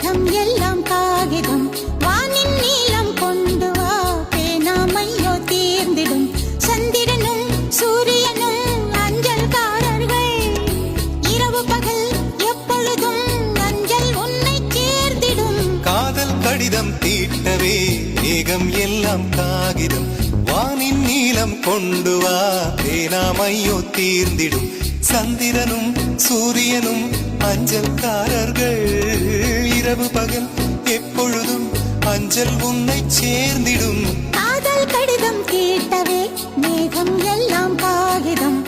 மேகம் எல்லாம் காகிதம் வானின் நீளம் கொண்டு வா பேனாமையோ தீர்ந்திடும் சந்திரனும் சூரியனும் அஞ்சல்காரர்கள் இரவு பகல் எப்பொழுதும் அஞ்சல் உன்னை சேர்ந்திடும் காதல் கடிதம் தீட்டவே மேகம் எல்லாம் காகிதம் வானின் நீளம் கொண்டு வா பேனாமையோ தீர்ந்திடும் சந்திரனும் சூரியனும் அஞ்சல்காரர்கள் இரவு பகல் எப்பொழுதும் அஞ்சல் உன்னை சேர்ந்திடும் காதல் கடிதம் கேட்டவே மேகம் எல்லாம் காகிதம்